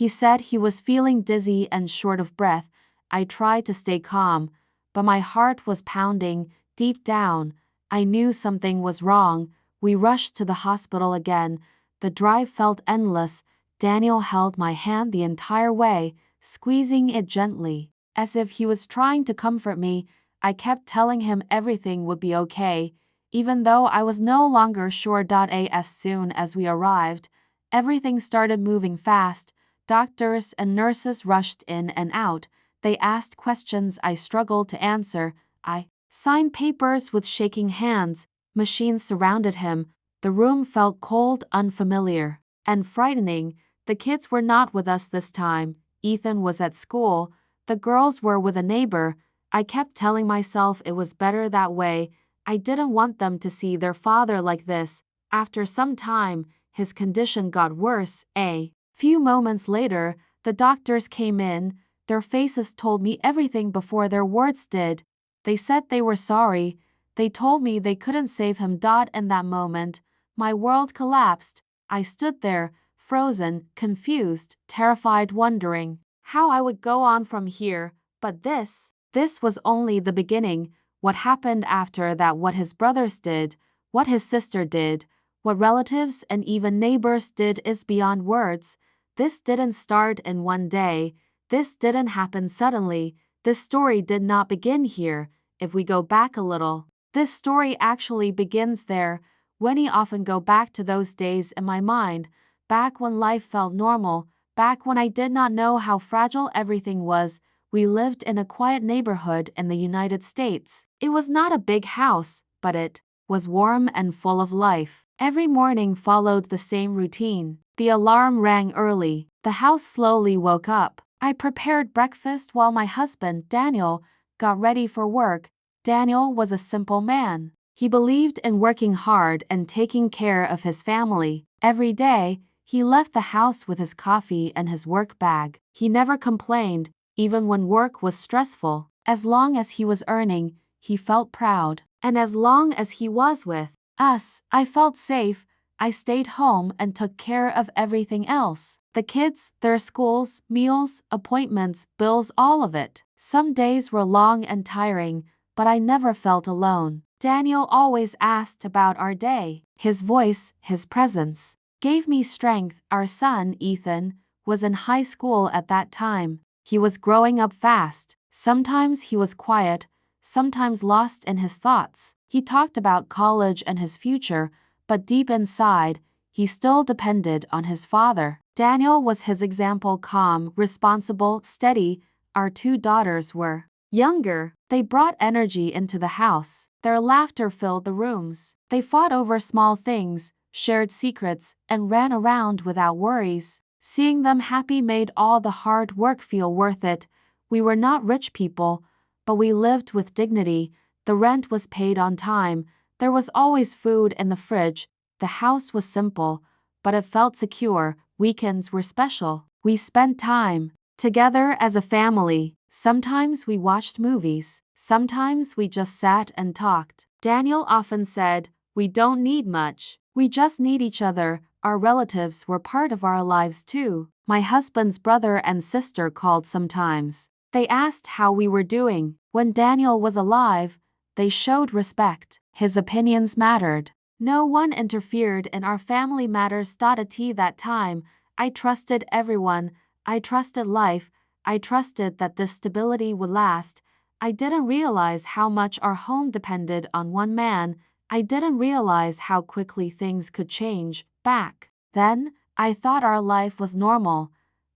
He said he was feeling dizzy and short of breath. I tried to stay calm, but my heart was pounding. Deep down, I knew something was wrong. We rushed to the hospital again. The drive felt endless. Daniel held my hand the entire way, squeezing it gently, as if he was trying to comfort me. I kept telling him everything would be okay, even though I was no longer sure. As soon as we arrived, everything started moving fast. Doctors and nurses rushed in and out. They asked questions I struggled to answer. I signed papers with shaking hands. Machines surrounded him. The room felt cold, unfamiliar, and frightening. The kids were not with us this time. Ethan was at school. The girls were with a neighbor. I kept telling myself it was better that way. I didn't want them to see their father like this. After some time, his condition got worse. A few moments later, the doctors came in. Their faces told me everything before their words did. They said they were sorry. They told me they couldn't save him. In that moment, my world collapsed. I stood there, frozen, confused, terrified, wondering how I would go on from here. But this was only the beginning. What happened after that, what his brothers did, what his sister did, what relatives and even neighbors did is beyond words. This didn't start in one day. This didn't happen suddenly. This story did not begin here. If we go back a little, this story actually begins there. When I often go back to those days in my mind, back when life felt normal, back when I did not know how fragile everything was. We lived in a quiet neighborhood in the United States. It was not a big house, but it was warm and full of life. Every morning followed the same routine. The alarm rang early. The house slowly woke up. I prepared breakfast while my husband, Daniel, got ready for work. Daniel was a simple man. He believed in working hard and taking care of his family. Every day, he left the house with his coffee and his work bag. He never complained, even when work was stressful. As long as he was earning, he felt proud. And as long as he was with us, I felt safe. I stayed home and took care of everything else. The kids, their schools, meals, appointments, bills, all of it. Some days were long and tiring, but I never felt alone. Daniel always asked about our day. His voice, his presence, gave me strength. Our son, Ethan, was in high school at that time. He was growing up fast. Sometimes he was quiet, sometimes lost in his thoughts. He talked about college and his future, but deep inside, he still depended on his father. Daniel was his example, calm, responsible, steady. Our two daughters were younger. They brought energy into the house. Their laughter filled the rooms. They fought over small things, shared secrets, and ran around without worries. Seeing them happy made all the hard work feel worth it. We were not rich people, but we lived with dignity. The rent was paid on time. There was always food in the fridge. The house was simple, but it felt secure. Weekends were special. We spent time together as a family. Sometimes we watched movies. Sometimes we just sat and talked. Daniel often said, "We don't need much. We just need each other." Our relatives were part of our lives too. My husband's brother and sister called sometimes. They asked how we were doing. When Daniel was alive, they showed respect. His opinions mattered. No one interfered in our family matters. At that time, I trusted everyone. I trusted life. I trusted that this stability would last. I didn't realize how much our home depended on one man. I didn't realize how quickly things could change. Back then, I thought our life was normal.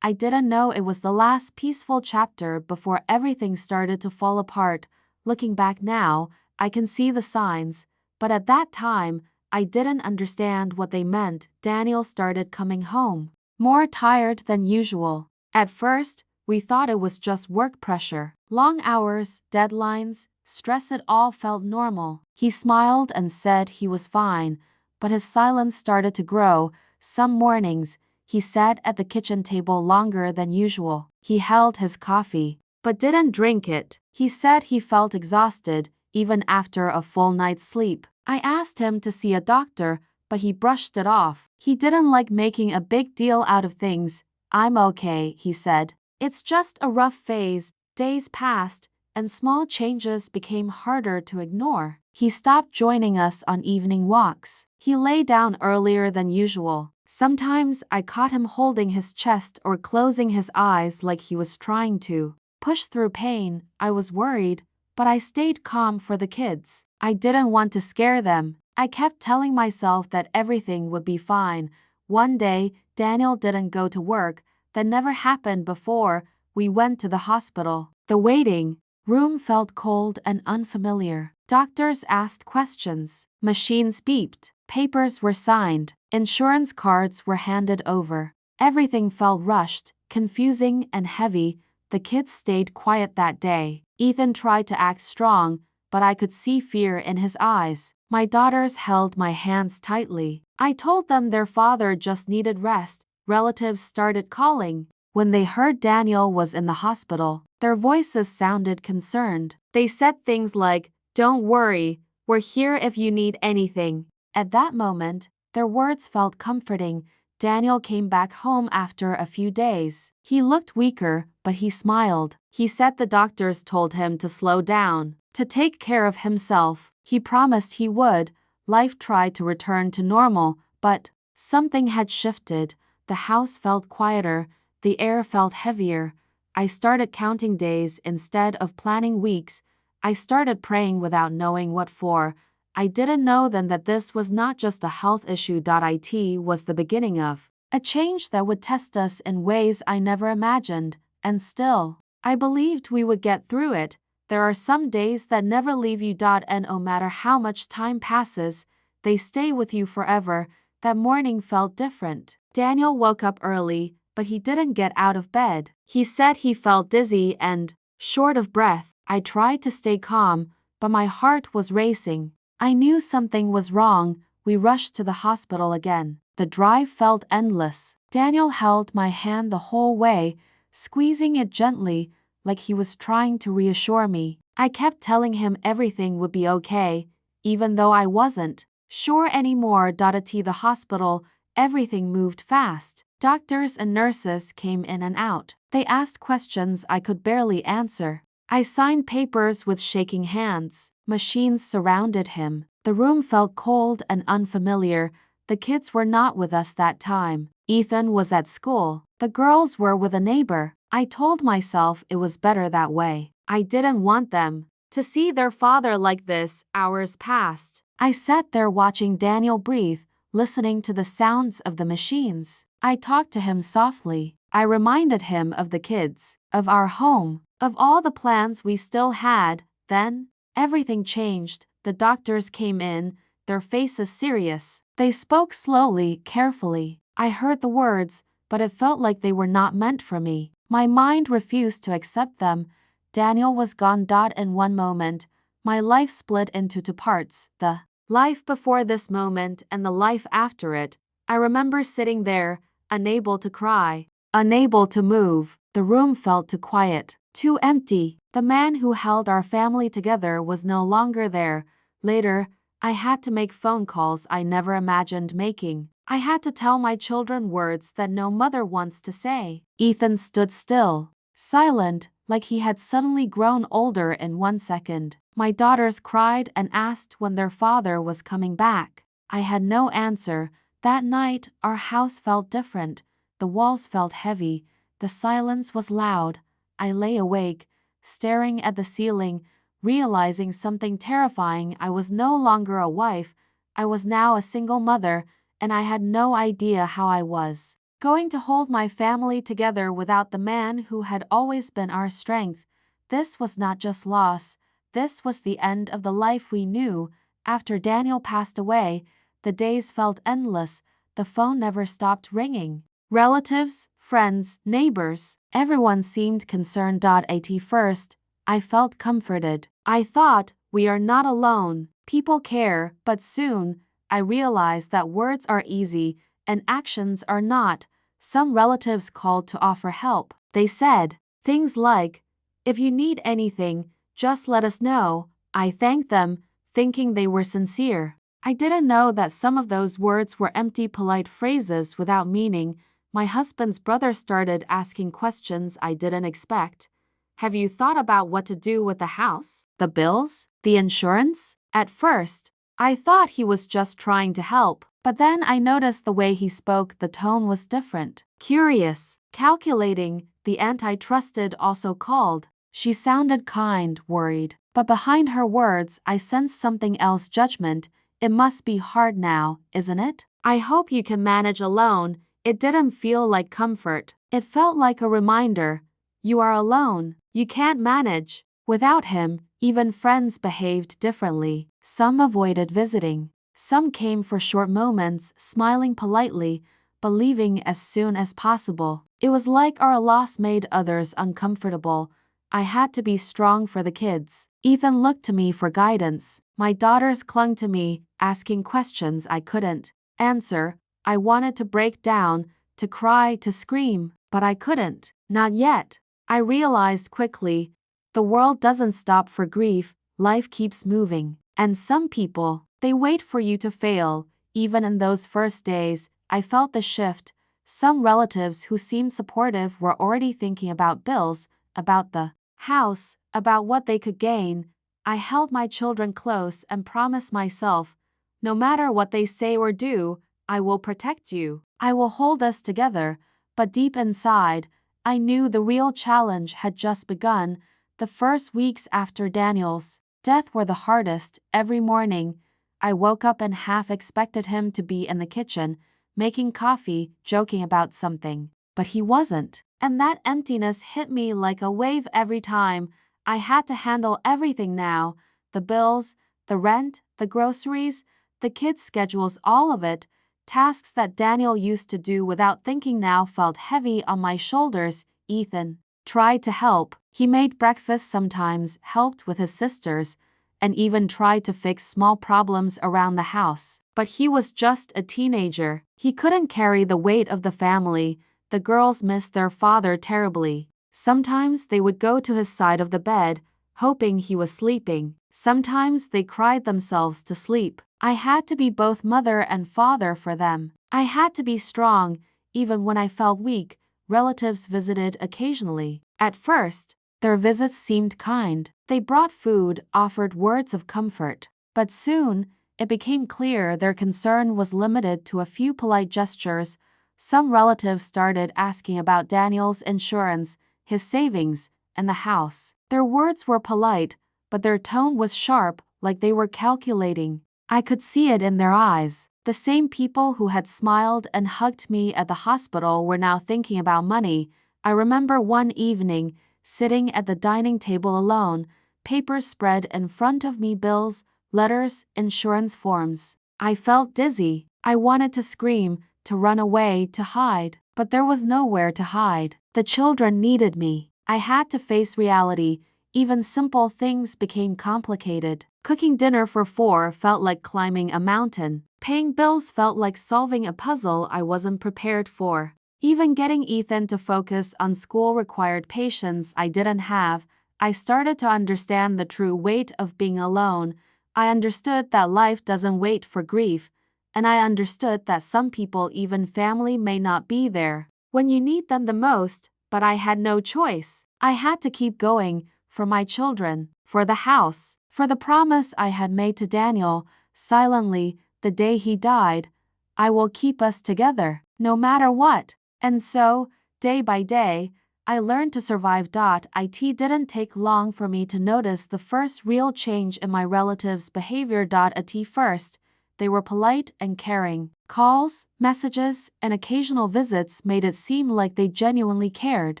I didn't know it was the last peaceful chapter before everything started to fall apart. Looking back now, I can see the signs, but at that time, I didn't understand what they meant. Daniel started coming home more tired than usual. At first, we thought it was just work pressure. Long hours, deadlines, stress, it all felt normal. He smiled and said he was fine, but his silence started to grow. Some mornings, he sat at the kitchen table longer than usual. He held his coffee, but didn't drink it. He said he felt exhausted, even after a full night's sleep. I asked him to see a doctor, but he brushed it off. He didn't like making a big deal out of things. I'm okay, he said. It's just a rough phase. Days passed, and small changes became harder to ignore. He stopped joining us on evening walks. He lay down earlier than usual. Sometimes I caught him holding his chest or closing his eyes like he was trying to push through pain. I was worried, but I stayed calm for the kids. I didn't want to scare them. I kept telling myself that everything would be fine. One day, Daniel didn't go to work. That never happened before. We went to the hospital. The waiting room felt cold and unfamiliar. Doctors asked questions. Machines beeped. Papers were signed. Insurance cards were handed over. Everything felt rushed, confusing, and heavy. The kids stayed quiet that day. Ethan tried to act strong, but I could see fear in his eyes. My daughters held my hands tightly. I told them their father just needed rest. Relatives started calling. When they heard Daniel was in the hospital, their voices sounded concerned. They said things like, "Don't worry, we're here if you need anything." At that moment, their words felt comforting. Daniel came back home after a few days. He looked weaker, but he smiled. He said the doctors told him to slow down, to take care of himself. He promised he would. Life tried to return to normal, but something had shifted. The house felt quieter. The air felt heavier. I started counting days instead of planning weeks. I started praying without knowing what for. I didn't know then that this was not just a health issue. It was the beginning of a change that would test us in ways I never imagined. And still, I believed we would get through it. There are some days that never leave you. And no matter how much time passes, they stay with you forever. That morning felt different. Daniel woke up early, but he didn't get out of bed. He said he felt dizzy and short of breath. I tried to stay calm, but my heart was racing. I knew something was wrong. We rushed to the hospital again. The drive felt endless. Daniel held my hand the whole way, squeezing it gently, like he was trying to reassure me. I kept telling him everything would be okay, even though I wasn't sure anymore. At the hospital, everything moved fast. Doctors and nurses came in and out. They asked questions I could barely answer. I signed papers with shaking hands. Machines surrounded him. The room felt cold and unfamiliar. The kids were not with us that time. Ethan was at school. The girls were with a neighbor. I told myself it was better that way. I didn't want them to see their father like this. Hours passed. I sat there watching Daniel breathe, listening to the sounds of the machines. I talked to him softly. I reminded him of the kids, of our home, of all the plans we still had. Then, everything changed. The doctors came in, their faces serious. They spoke slowly, carefully. I heard the words, but it felt like they were not meant for me. My mind refused to accept them. Daniel was gone. In one moment, my life split into two parts, the life before this moment and the life after it. I remember sitting there, unable to cry, unable to move. The room felt too quiet, too empty. The man who held our family together was no longer there. Later, I had to make phone calls I never imagined making. I had to tell my children words that no mother wants to say. Ethan stood still, silent, like he had suddenly grown older in 1 second. My daughters cried and asked when their father was coming back. I had no answer. That night, our house felt different. The walls felt heavy. The silence was loud. I lay awake, staring at the ceiling, realizing something terrifying. I was no longer a wife. I was now a single mother, and I had no idea how I was going to hold my family together without the man who had always been our strength. This was not just loss. This was the end of the life we knew. After Daniel passed away, the days felt endless. The phone never stopped ringing. Relatives, friends, neighbors, everyone seemed concerned. At first, I felt comforted. I thought, we are not alone. People care, but soon, I realized that words are easy and actions are not. Some relatives called to offer help. They said things like, "If you need anything, just let us know." I thanked them, thinking they were sincere. I didn't know that some of those words were empty, polite phrases without meaning. my husband's brother started asking questions I didn't expect. Have you thought about what to do with the house? The bills? The insurance? At first, I thought he was just trying to help, but then I noticed the way he spoke, the tone was different. Curious, calculating, the aunt I trusted also called. She sounded kind, worried, but behind her words I sensed something else, judgment. It must be hard now, isn't it? I hope you can manage alone. It didn't feel like comfort. It felt like a reminder. You are alone. You can't manage. Without him, even friends behaved differently. Some avoided visiting. Some came for short moments, smiling politely, but leaving as soon as possible. It was like our loss made others uncomfortable. I had to be strong for the kids. Ethan looked to me for guidance. My daughters clung to me, asking questions I couldn't answer. I wanted to break down, to cry, to scream, but I couldn't. Not yet. I realized quickly, the world doesn't stop for grief, life keeps moving. And some people, they wait for you to fail. Even in those first days, I felt the shift. Some relatives who seemed supportive were already thinking about bills, about the house, about what they could gain. I held my children close and promised myself, no matter what they say or do, I will protect you. I will hold us together. But deep inside, I knew the real challenge had just begun. The first weeks after Daniel's death were the hardest. Every morning, I woke up and half expected him to be in the kitchen, making coffee, joking about something. But he wasn't. And that emptiness hit me like a wave every time. I had to handle everything now. The bills, the rent, the groceries, the kids' schedules, all of it. Tasks that Daniel used to do without thinking now felt heavy on my shoulders. Ethan tried to help. He made breakfast sometimes, helped with his sisters, and even tried to fix small problems around the house. But he was just a teenager. He couldn't carry the weight of the family. The girls missed their father terribly. Sometimes they would go to his side of the bed, hoping he was sleeping. Sometimes they cried themselves to sleep. I had to be both mother and father for them. I had to be strong, even when I felt weak. Relatives visited occasionally. At first, their visits seemed kind. They brought food, offered words of comfort. But soon, it became clear their concern was limited to a few polite gestures. Some relatives started asking about Daniel's insurance, his savings, and the house. Their words were polite, but their tone was sharp, like they were calculating. I could see it in their eyes. The same people who had smiled and hugged me at the hospital were now thinking about money. I remember one evening, sitting at the dining table alone, papers spread in front of me, bills, letters, insurance forms. I felt dizzy. I wanted to scream, to run away, to hide, but there was nowhere to hide. The children needed me. I had to face reality. Even simple things became complicated. Cooking dinner for 4 felt like climbing a mountain. Paying bills felt like solving a puzzle I wasn't prepared for. Even getting Ethan to focus on school required patience I didn't have. I started to understand the true weight of being alone. I understood that life doesn't wait for grief. And I understood that some people, even family, may not be there when you need them the most, but I had no choice. I had to keep going, for my children, for the house, for the promise I had made to Daniel, silently, the day he died. I will keep us together, no matter what. And so, day by day, I learned to survive. It didn't take long for me to notice the first real change in my relatives' behavior. At first, they were polite and caring. Calls, messages, and occasional visits made it seem like they genuinely cared.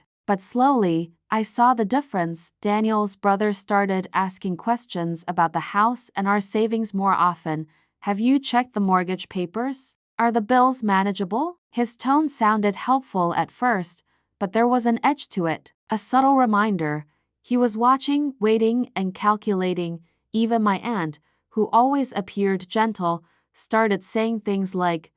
But slowly, I saw the difference. Daniel's brother started asking questions about the house and our savings more often. Have you checked the mortgage papers? Are the bills manageable? His tone sounded helpful at first, but there was an edge to it, a subtle reminder. He was watching, waiting, and calculating. Even my aunt, who always appeared gentle, started saying things like,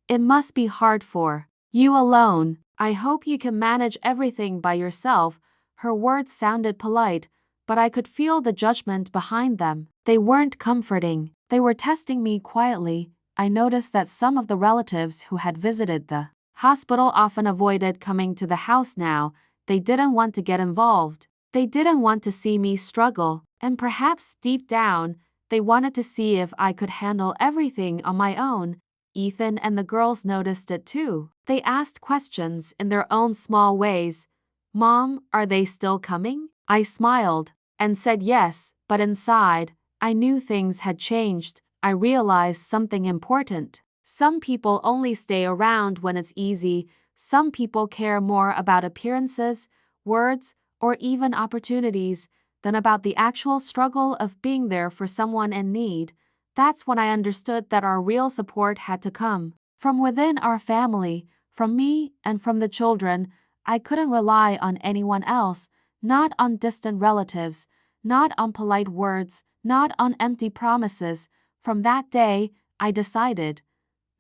"It must be hard for you alone. I hope you can manage everything by yourself." Her words sounded polite, but I could feel the judgment behind them. They weren't comforting. They were testing me quietly. I noticed that some of the relatives who had visited the Hospital often avoided coming to the house now. They didn't want to get involved. They didn't want to see me struggle, and perhaps deep down, they wanted to see if I could handle everything on my own. Ethan and the girls noticed it too. They asked questions in their own small ways. "Mom, are they still coming?" I smiled and said yes, but inside, I knew things had changed. I realized something important. Some people only stay around when it's easy. Some people care more about appearances, words, or even opportunities than about the actual struggle of being there for someone in need. That's when I understood that our real support had to come from within our family, from me and from the children. I couldn't rely on anyone else, not on distant relatives, not on polite words, not on empty promises. From that day, I decided,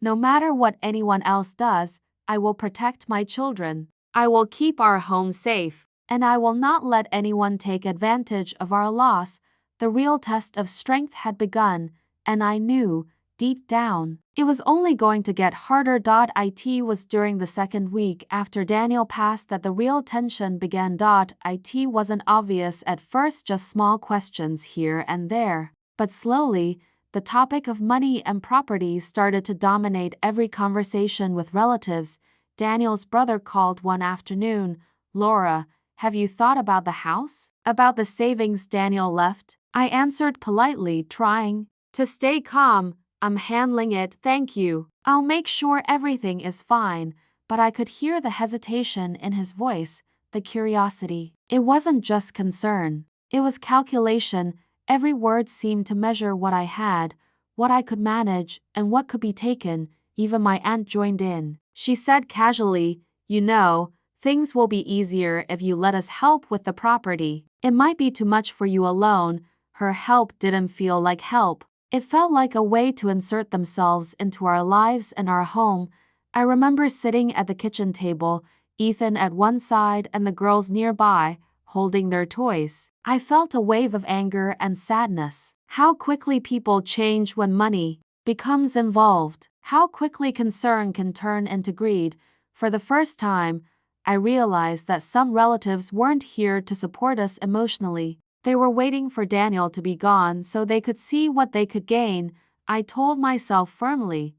no matter what anyone else does, I will protect my children. I will keep our home safe, and I will not let anyone take advantage of our loss. The real test of strength had begun, and I knew, deep down, it was only going to get harder. It was during the second week after Daniel passed that the real tension began. It wasn't obvious at first, just small questions here and there. But slowly, the topic of money and property started to dominate every conversation with relatives. Daniel's brother called one afternoon. "Laura, have you thought about the house? About the savings Daniel left?" I answered politely, trying to stay calm. "I'm handling it, thank you. I'll make sure everything is fine." But I could hear the hesitation in his voice, the curiosity. It wasn't just concern. It was calculation. Every word seemed to measure what I had, what I could manage, and what could be taken. Even my aunt joined in. She said casually, "You know, things will be easier if you let us help with the property. It might be too much for you alone." Her help didn't feel like help. It felt like a way to insert themselves into our lives and our home. I remember sitting at the kitchen table, Ethan at one side and the girls nearby, holding their toys. I felt a wave of anger and sadness. How quickly people change when money becomes involved. How quickly concern can turn into greed. For the first time, I realized that some relatives weren't here to support us emotionally. They were waiting for Daniel to be gone so they could see what they could gain. I told myself firmly,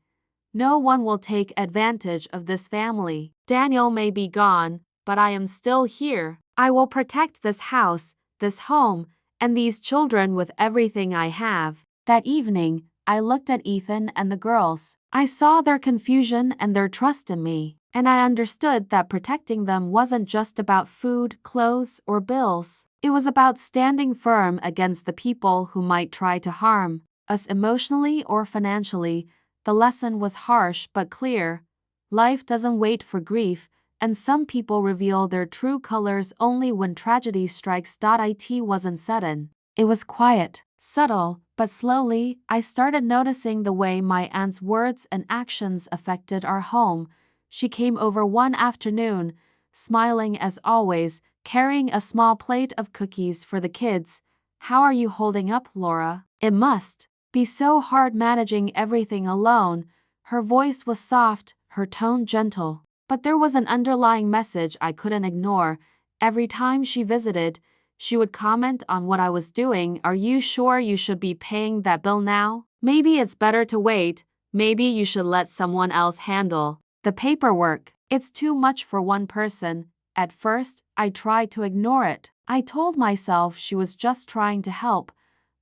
no one will take advantage of this family. Daniel may be gone, but I am still here. I will protect this house, this home, and these children with everything I have. That evening, I looked at Ethan and the girls. I saw their confusion and their trust in me, and I understood that protecting them wasn't just about food, clothes, or bills. It was about standing firm against the people who might try to harm us emotionally or financially. The lesson was harsh but clear. Life doesn't wait for grief, and some people reveal their true colors only when tragedy strikes. It wasn't sudden. It was quiet, subtle, but slowly, I started noticing the way my aunt's words and actions affected our home. She came over one afternoon, smiling as always, carrying a small plate of cookies for the kids. "How are you holding up, Laura? It must be so hard managing everything alone." Her voice was soft, her tone gentle, but there was an underlying message I couldn't ignore. Every time she visited, she would comment on what I was doing. "Are you sure you should be paying that bill now? Maybe it's better to wait. Maybe you should let someone else handle the paperwork. It's too much for one person." At first, I tried to ignore it. I told myself she was just trying to help,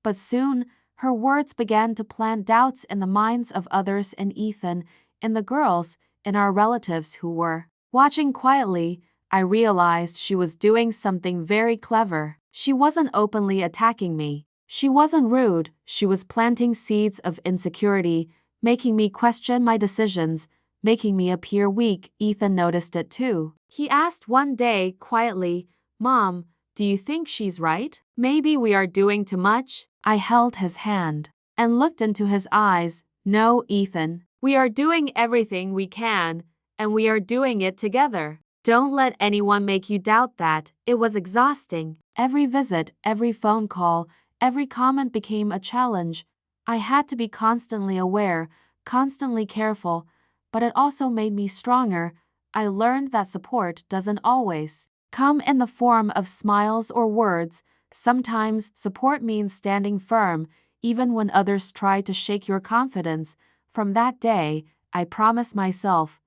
but soon, her words began to plant doubts in the minds of others, in Ethan, in the girls, in our relatives who were watching quietly. I realized she was doing something very clever. She wasn't openly attacking me. She wasn't rude. She was planting seeds of insecurity, making me question my decisions, making me appear weak. Ethan noticed it too. He asked one day, quietly, "Mom, do you think she's right? Maybe we are doing too much?" I held his hand and looked into his eyes. "No, Ethan. We are doing everything we can, and we are doing it together. Don't let anyone make you doubt that." It was exhausting. Every visit, every phone call, every comment became a challenge. I had to be constantly aware, constantly careful. but it also made me stronger. I learned that support doesn't always come in the form of smiles or words. Sometimes support means standing firm, even when others try to shake your confidence. From that day, I promised myself,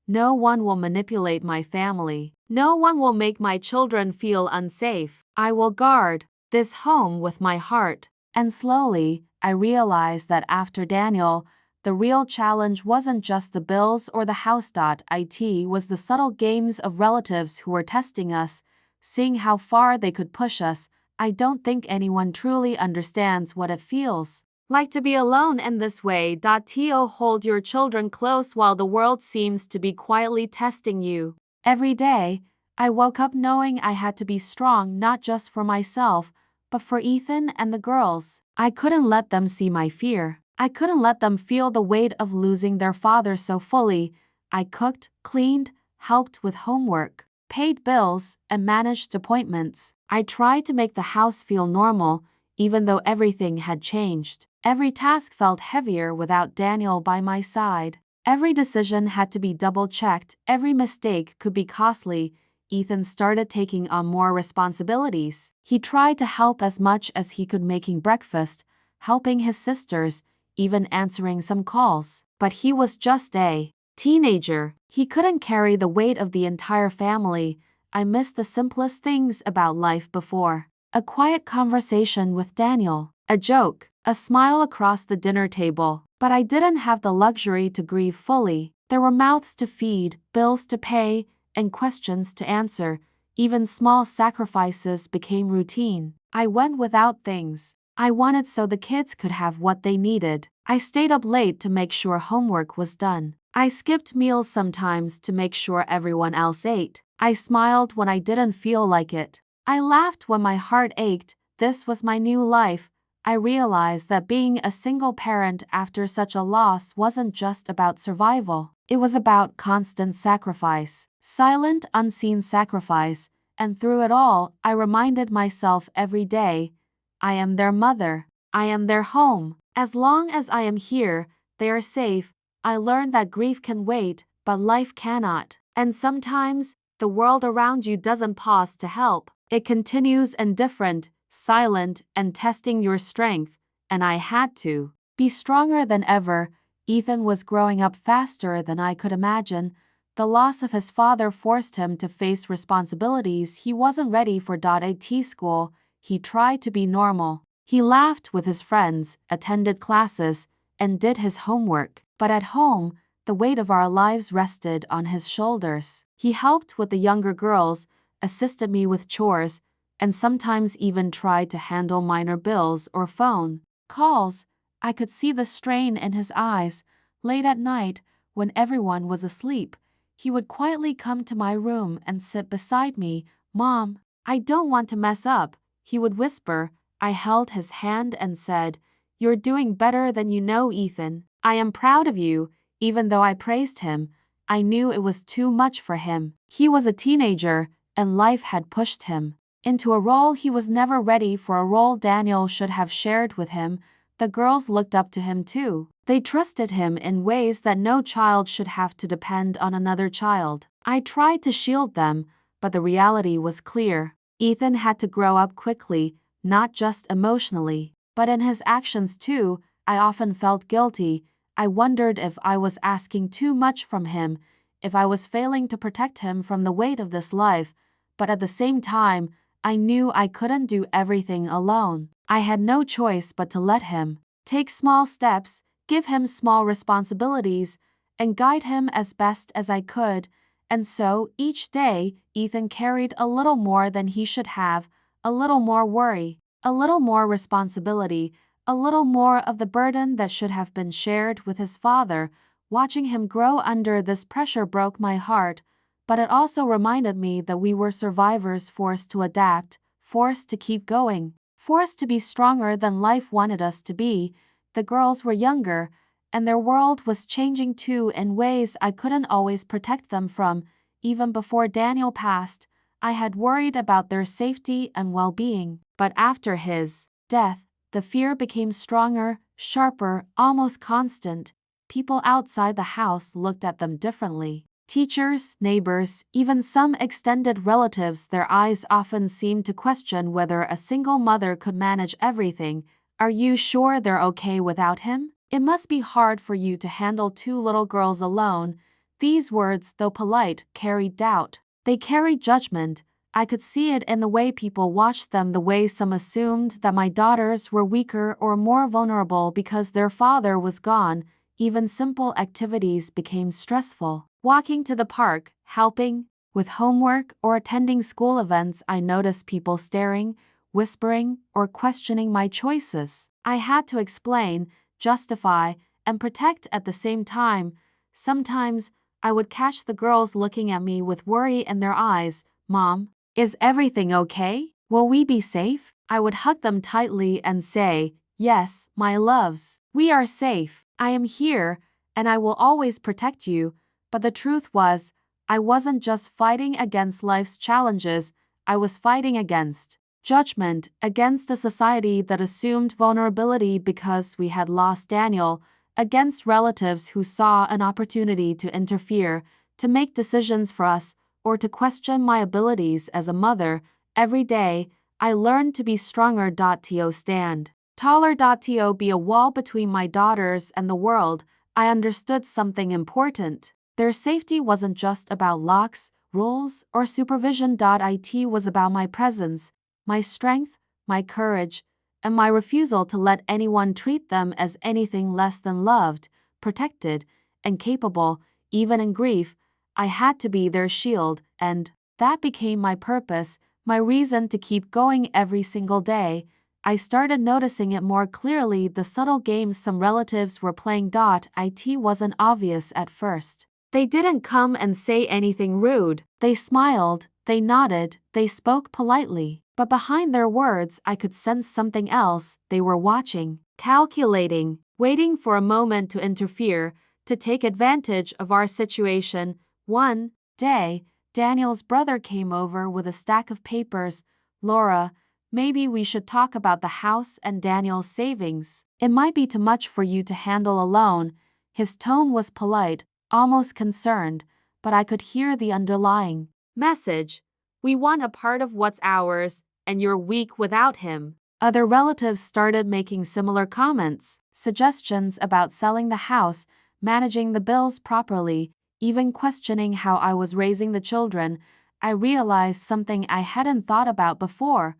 no one will manipulate my family. No one will make my children feel unsafe. I will guard this home with my heart. And slowly, I realized that after Daniel, the real challenge wasn't just the bills or the house. It was the subtle games of relatives who were testing us, seeing how far they could push us. I don't think anyone truly understands what it feels like to be alone in this way. To hold your children close while the world seems to be quietly testing you. Every day, I woke up knowing I had to be strong not just for myself, but for Ethan and the girls. I couldn't let them see my fear. I couldn't let them feel the weight of losing their father so fully. I cooked, cleaned, helped with homework, paid bills, and managed appointments. I tried to make the house feel normal, even though everything had changed. Every task felt heavier without Daniel by my side. Every decision had to be double-checked. Every mistake could be costly. Ethan started taking on more responsibilities. He tried to help as much as he could, making breakfast, helping his sisters, even answering some calls. But he was just a teenager. He couldn't carry the weight of the entire family. I missed the simplest things about life before. A quiet conversation with Daniel, a joke, a smile across the dinner table. But I didn't have the luxury to grieve fully. There were mouths to feed, bills to pay, and questions to answer. Even small sacrifices became routine. I went without things I wanted so the kids could have what they needed. I stayed up late to make sure homework was done. I skipped meals sometimes to make sure everyone else ate. I smiled when I didn't feel like it. I laughed when my heart ached. This was my new life. I realized that being a single parent after such a loss wasn't just about survival. It was about constant sacrifice, silent, unseen sacrifice, and through it all, I reminded myself every day, I am their mother. I am their home. As long as I am here, they are safe. I learned that grief can wait, but life cannot. And sometimes, the world around you doesn't pause to help. It continues indifferent, silent, and testing your strength, and I had to be stronger than ever. Ethan was growing up faster than I could imagine. The loss of his father forced him to face responsibilities he wasn't ready for. At school, he tried to be normal. He laughed with his friends, attended classes, and did his homework. But at home, the weight of our lives rested on his shoulders. He helped with the younger girls, assisted me with chores, and sometimes even tried to handle minor bills or phone calls. I could see the strain in his eyes. Late at night, when everyone was asleep, he would quietly come to my room and sit beside me. "Mom, I don't want to mess up," he would whisper. I held his hand and said, "You're doing better than you know, Ethan. I am proud of you." Even though I praised him, I knew it was too much for him. He was a teenager, and life had pushed him into a role he was never ready for, a role Daniel should have shared with him. The girls looked up to him too. They trusted him in ways that no child should have to depend on another child. I tried to shield them, but the reality was clear. Ethan had to grow up quickly, not just emotionally, but in his actions too. I often felt guilty. I wondered if I was asking too much from him, if I was failing to protect him from the weight of this life. But at the same time, I knew I couldn't do everything alone. I had no choice but to let him take small steps, give him small responsibilities, and guide him as best as I could. And so, each day, Ethan carried a little more than he should have, a little more worry, a little more responsibility, a little more of the burden that should have been shared with his father. Watching him grow under this pressure broke my heart, but it also reminded me that we were survivors forced to adapt, forced to keep going, forced to be stronger than life wanted us to be. The girls were younger, and their world was changing too in ways I couldn't always protect them from. Even before Daniel passed, I had worried about their safety and well-being. But after his death, the fear became stronger, sharper, almost constant. people outside the house looked at them differently. Teachers, neighbors, even some extended relatives, their eyes often seemed to question whether a single mother could manage everything. Are you sure they're okay without him? It must be hard for you to handle 2 little girls alone. These words, though polite, carried doubt. They carried judgment. I could see it in the way people watched them, the way some assumed that my daughters were weaker or more vulnerable because their father was gone. Even simple activities became stressful. Walking to the park, helping with homework, or attending school events, I noticed people staring, whispering, or questioning my choices. I had to explain, justify, and protect at the same time. Sometimes, I would catch the girls looking at me with worry in their eyes. Mom, is everything okay? Will we be safe? I would hug them tightly and say, yes, my loves, we are safe. I am here, and I will always protect you. But the truth was, I wasn't just fighting against life's challenges, I was fighting against judgment, against a society that assumed vulnerability because we had lost Daniel, against relatives who saw an opportunity to interfere, to make decisions for us, or to question my abilities as a mother. Every day, I learned to be stronger. To stand taller. To be a wall between my daughters and the world. I understood something important. Their safety wasn't just about locks, rules, or supervision. It was about my presence, my strength, my courage, and my refusal to let anyone treat them as anything less than loved, protected, and capable. Even in grief, I had to be their shield, and that became my purpose, my reason to keep going every single day. I started noticing it more clearly, the subtle games some relatives were playing. It wasn't obvious at first. They didn't come and say anything rude. They smiled, they nodded, they spoke politely. But behind their words, I could sense something else. They were watching, calculating, waiting for a moment to interfere, to take advantage of our situation. One day, Daniel's brother came over with a stack of papers. Laura, maybe we should talk about the house and Daniel's savings. It might be too much for you to handle alone. His tone was polite, almost concerned, but I could hear the underlying message. We want a part of what's ours, and you're weak without him. Other relatives started making similar comments, suggestions about selling the house, managing the bills properly, even questioning how I was raising the children. I realized something I hadn't thought about before.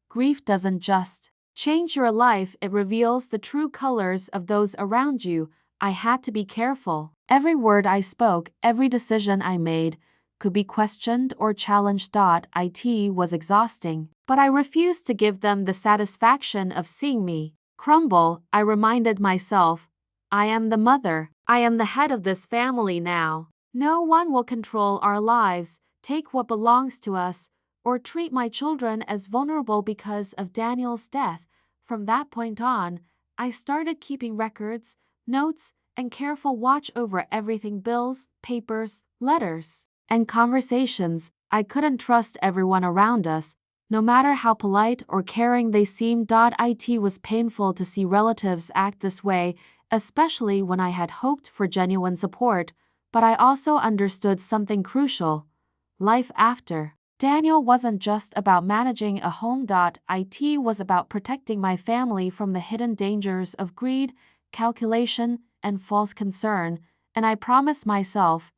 Grief doesn't just change your life, it reveals the true colors of those around you. I had to be careful. Every word I spoke, every decision I made, could be questioned or challenged. It was exhausting, but I refused to give them the satisfaction of seeing me crumble. I reminded myself, I am the mother. I am the head of this family now. No one will control our lives, take what belongs to us, or treat my children as vulnerable because of Daniel's death. From that point on, I started keeping records, notes, and careful watch over everything: bills, papers, letters, and conversations. I couldn't trust everyone around us, no matter how polite or caring they seemed. It was painful to see relatives act this way, especially when I had hoped for genuine support, but I also understood something crucial. Life after Daniel wasn't just about managing a home. It was about protecting my family from the hidden dangers of greed, calculation, and false concern, and I promised myself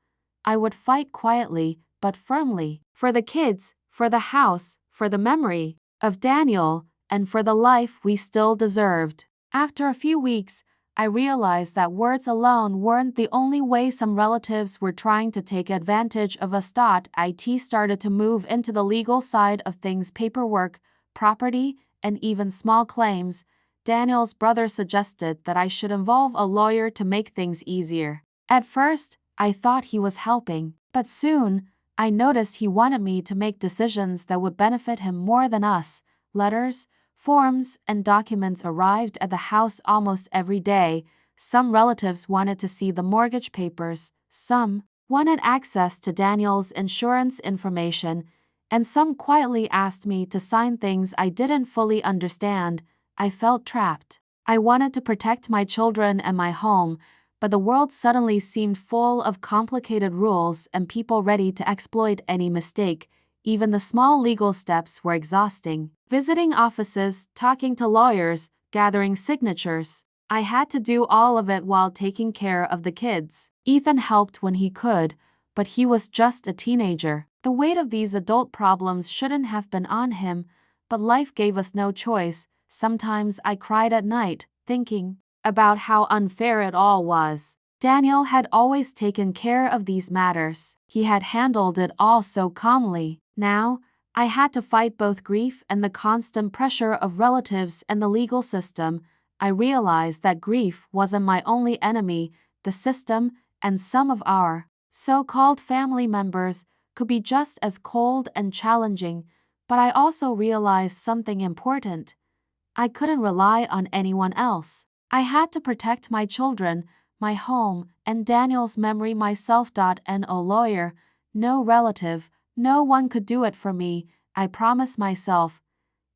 I would fight quietly but firmly for the kids, for the house, for the memory of Daniel, and for the life we still deserved. After a few weeks, I realized that words alone weren't the only way some relatives were trying to take advantage of us. It started to move into the legal side of things: paperwork, property, and even small claims. Daniel's brother suggested that I should involve a lawyer to make things easier. At first, I thought he was helping, but soon, I noticed he wanted me to make decisions that would benefit him more than us. Letters, forms, and documents arrived at the house almost every day. Some relatives wanted to see the mortgage papers, some wanted access to Daniel's insurance information, and some quietly asked me to sign things I didn't fully understand. I felt trapped. I wanted to protect my children and my home, but the world suddenly seemed full of complicated rules and people ready to exploit any mistake. Even the small legal steps were exhausting. Visiting offices, talking to lawyers, gathering signatures. I had to do all of it while taking care of the kids. Ethan helped when he could, but he was just a teenager. The weight of these adult problems shouldn't have been on him, but life gave us no choice. Sometimes I cried at night, thinking about how unfair it all was. Daniel had always taken care of these matters. He had handled it all so calmly. Now, I had to fight both grief and the constant pressure of relatives and the legal system. I realized that grief wasn't my only enemy. The system and some of our so-called family members could be just as cold and challenging, but I also realized something important. I couldn't rely on anyone else. I had to protect my children, my home, and Daniel's memory myself. No lawyer, no relative, no one could do it for me, I promised myself.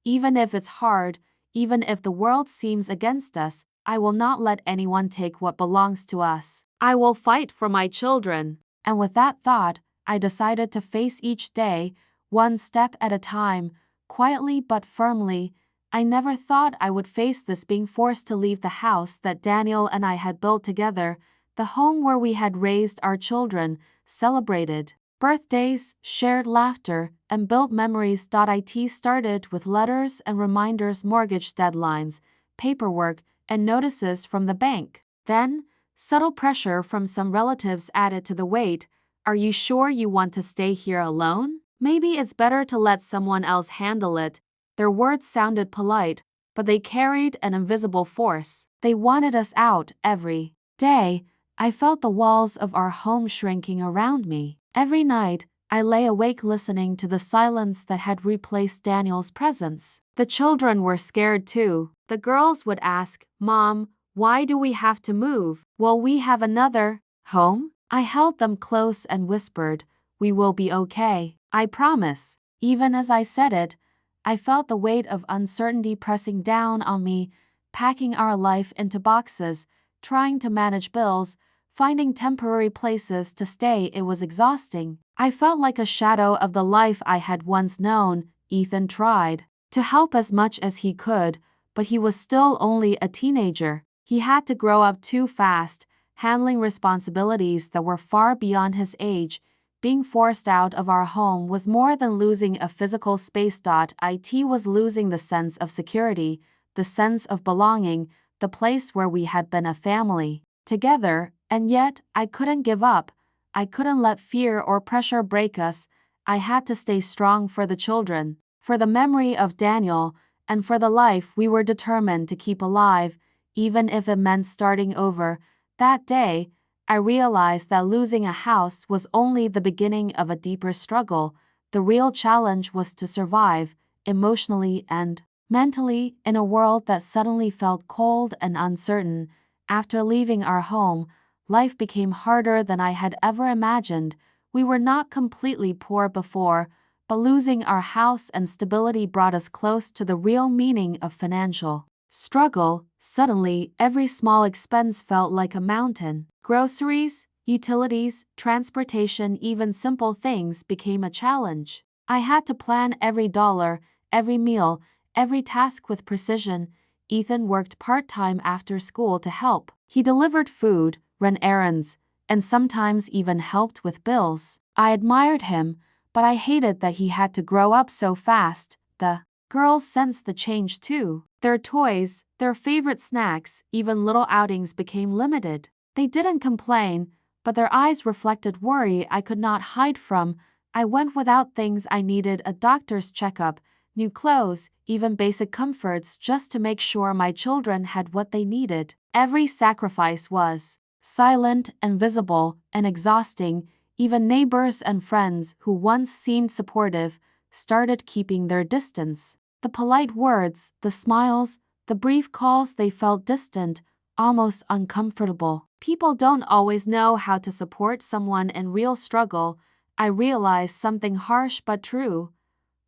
Even if it's hard, even if the world seems against us, I will not let anyone take what belongs to us. I will fight for my children. And with that thought, I decided to face each day, one step at a time, quietly but firmly. I never thought I would face this, being forced to leave the house that Daniel and I had built together, the home where we had raised our children, celebrated birthdays, shared laughter, and built memories. It started with letters and reminders, mortgage deadlines, paperwork, and notices from the bank. Then, subtle pressure from some relatives added to the weight. Are you sure you want to stay here alone? Maybe it's better to let someone else handle it. Their words sounded polite, but they carried an invisible force. They wanted us out. Every day, I felt the walls of our home shrinking around me. Every night, I lay awake listening to the silence that had replaced Daniel's presence. The children were scared too. The girls would ask, "Mom, why do we have to move? Will we have another home?" I held them close and whispered, "We will be okay. I promise." Even as I said it, I felt the weight of uncertainty pressing down on me, packing our life into boxes, trying to manage bills, finding temporary places to stay. It was exhausting. I felt like a shadow of the life I had once known. Ethan tried to help as much as he could, but he was still only a teenager. He had to grow up too fast, handling responsibilities that were far beyond his age. Being forced out of our home was more than losing a physical space. It was losing the sense of security, the sense of belonging, the place where we had been a family together. And yet, I couldn't give up. I couldn't let fear or pressure break us. I had to stay strong for the children, for the memory of Daniel, and for the life we were determined to keep alive, even if it meant starting over. That day, I realized that losing a house was only the beginning of a deeper struggle. The real challenge was to survive, emotionally and mentally, in a world that suddenly felt cold and uncertain. After leaving our home, life became harder than I had ever imagined. We were not completely poor before, but losing our house and stability brought us close to the real meaning of financial struggle. Suddenly, every small expense felt like a mountain. Groceries, utilities, transportation, even simple things became a challenge. I had to plan every dollar, every meal, every task with precision. Ethan worked part-time after school to help. He delivered food, ran errands, and sometimes even helped with bills. I admired him, but I hated that he had to grow up so fast. The girls sensed the change too. Their toys, their favorite snacks, even little outings became limited. They didn't complain, but their eyes reflected worry I could not hide from. I went without things I needed: a doctor's checkup, new clothes, even basic comforts, just to make sure my children had what they needed. Every sacrifice was silent and visible and exhausting. Even neighbors and friends who once seemed supportive started keeping their distance. The polite words, the smiles, the brief calls, they felt distant, almost uncomfortable. People don't always know how to support someone in real struggle. I realized something harsh but true.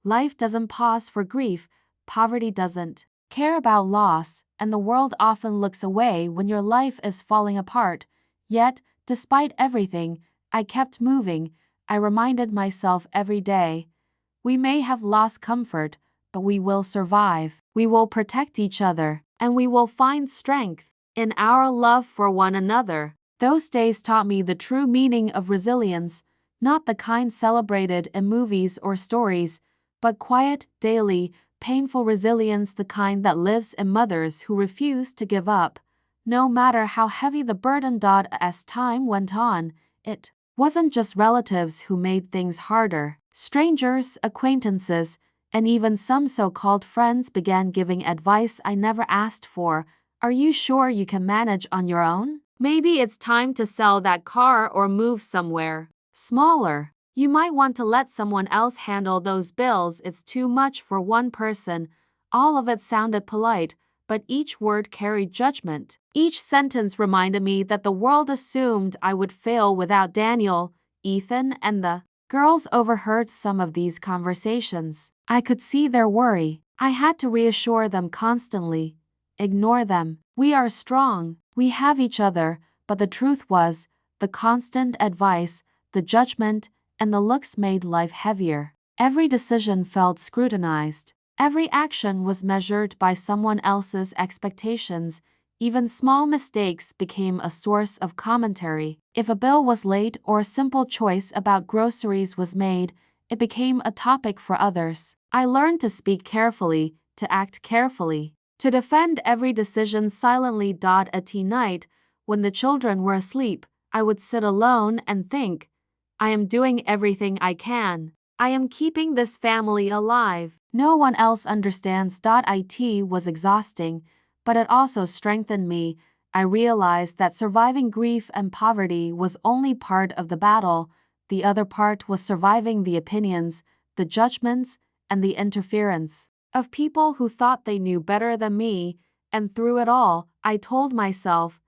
Life doesn't pause for grief, poverty doesn't care about loss, and the world often looks away when your life is falling apart. Yet, despite everything, I kept moving. I reminded myself every day, we may have lost comfort, but we will survive. We will protect each other, and we will find strength in our love for one another. Those days taught me the true meaning of resilience, not the kind celebrated in movies or stories, but quiet, daily, painful resilience, the kind that lives in mothers who refuse to give up. No matter how heavy the burden. As time went on, it wasn't just relatives who made things harder. Strangers, acquaintances, and even some so-called friends began giving advice I never asked for. Are you sure you can manage on your own? Maybe it's time to sell that car or move somewhere smaller. You might want to let someone else handle those bills. It's too much for one person. All of it sounded polite, but each word carried judgment. Each sentence reminded me that the world assumed I would fail without Daniel, Ethan, and the girls. Overheard some of these conversations. I could see their worry. I had to reassure them constantly. Ignore them. We are strong. We have each other. But the truth was, the constant advice, the judgment, and the looks made life heavier. Every decision felt scrutinized. Every action was measured by someone else's expectations. Even small mistakes became a source of commentary. If a bill was late or a simple choice about groceries was made, it became a topic for others. I learned to speak carefully, to act carefully, to defend every decision silently. At night, when the children were asleep, I would sit alone and think, I am doing everything I can. I am keeping this family alive. No one else understands. It was exhausting, but it also strengthened me. I realized that surviving grief and poverty was only part of the battle. The other part was surviving the opinions, the judgments, and the interference of people who thought they knew better than me. And through it all, I told myself,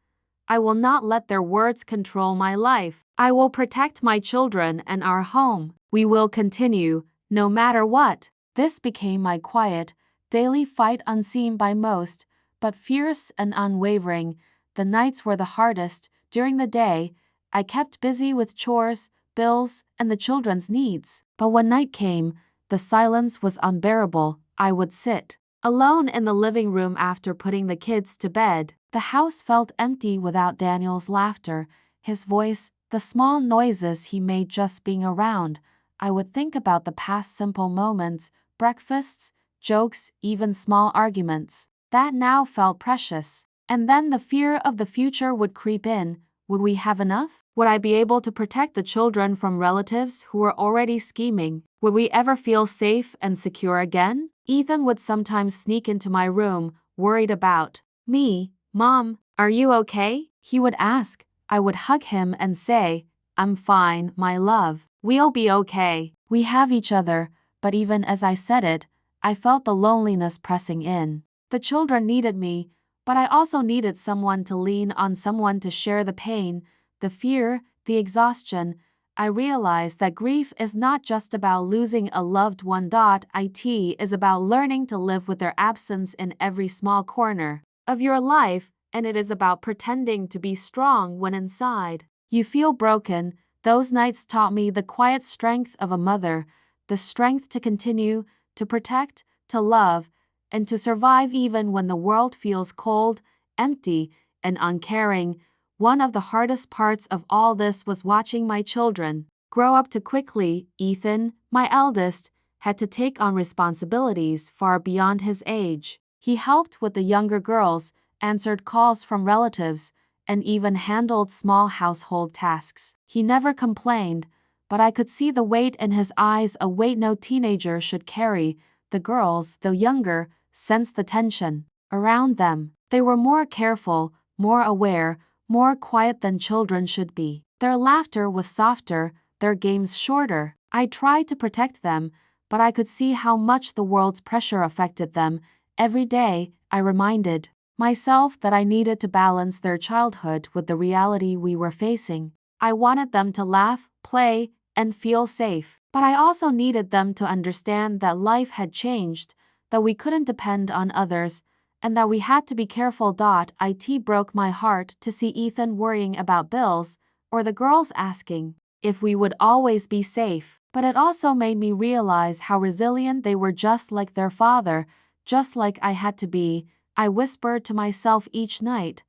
I will not let their words control my life. I will protect my children and our home. We will continue, no matter what. This became my quiet, daily fight, unseen by most, but fierce and unwavering. The nights were the hardest. During the day, I kept busy with chores, bills, and the children's needs. But when night came, the silence was unbearable. I would sit alone in the living room after putting the kids to bed. The house felt empty without Daniel's laughter, his voice, the small noises he made just being around. I would think about the past simple moments, breakfasts, jokes, even small arguments, that now felt precious. And then the fear of the future would creep in. Would we have enough? Would I be able to protect the children from relatives who were already scheming? Would we ever feel safe and secure again? Ethan would sometimes sneak into my room, worried about me. Mom, are you okay? He would ask. I would hug him and say, I'm fine, my love. We'll be okay. We have each other. But even as I said it, I felt the loneliness pressing in. The children needed me, but I also needed someone to lean on, someone to share the pain, the fear, the exhaustion. I realized that grief is not just about losing a loved one. It is about learning to live with their absence in every small corner of your life, and it is about pretending to be strong when inside you feel broken. Those nights taught me the quiet strength of a mother, the strength to continue, to protect, to love, and to survive even when the world feels cold, empty, and uncaring. One of the hardest parts of all this was watching my children grow up too quickly. Ethan, my eldest, had to take on responsibilities far beyond his age. He helped with the younger girls, answered calls from relatives, and even handled small household tasks. He never complained, but I could see the weight in his eyes, a weight no teenager should carry. The girls, though younger, sensed the tension around them. They were more careful, more aware, more quiet than children should be. Their laughter was softer, their games shorter. I tried to protect them, but I could see how much the world's pressure affected them. Every day, I reminded myself that I needed to balance their childhood with the reality we were facing. I wanted them to laugh, play, and feel safe, but I also needed them to understand that life had changed, that we couldn't depend on others. and that we had to be careful. It broke my heart to see Ethan worrying about bills, or the girls asking if we would always be safe. But it also made me realize how resilient they were, just like their father, just like I had to be. I whispered to myself each night,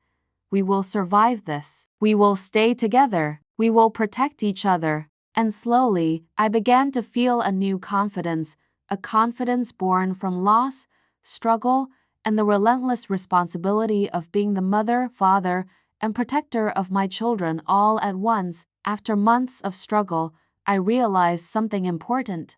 "We will survive this. We will stay together. We will protect each other." And slowly, I began to feel a new confidence, a confidence born from loss, struggle, and the relentless responsibility of being the mother, father, and protector of my children all at once. After months of struggle, I realized something important.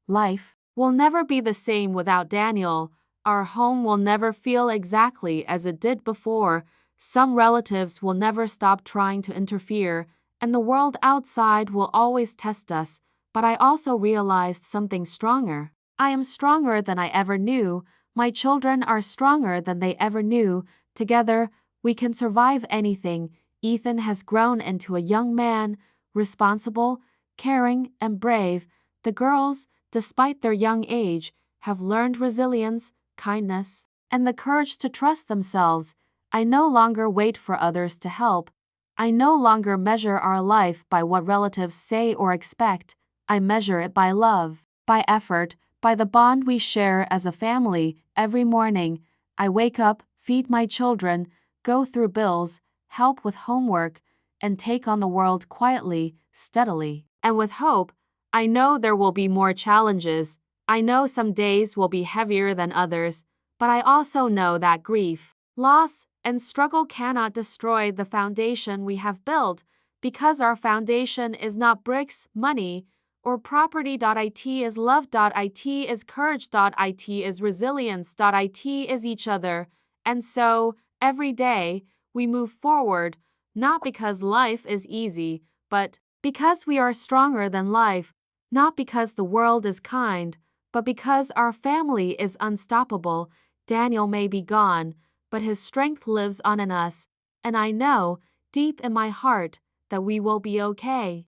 Life will never be the same without Daniel. Our home will never feel exactly as it did before. Some relatives will never stop trying to interfere, and the world outside will always test us. But I also realized something stronger. I am stronger than I ever knew. My children are stronger than they ever knew. Together, we can survive anything. Ethan has grown into a young man, responsible, caring, and brave. The girls, despite their young age, have learned resilience, kindness, and the courage to trust themselves. I no longer wait for others to help. I no longer measure our life by what relatives say or expect. I measure it by love, by effort, by the bond we share as a family. Every morning, I wake up, feed my children, go through bills, help with homework, and take on the world quietly, steadily, and with hope. I know there will be more challenges. I know some days will be heavier than others, but I also know that grief, loss, and struggle cannot destroy the foundation we have built, because our foundation is not bricks, money, or property. It is love. It is courage. It is resilience. It is each other. And so, every day, we move forward, not because life is easy, but because we are stronger than life, not because the world is kind, but because our family is unstoppable. Daniel may be gone, but his strength lives on in us, and I know, deep in my heart, that we will be okay.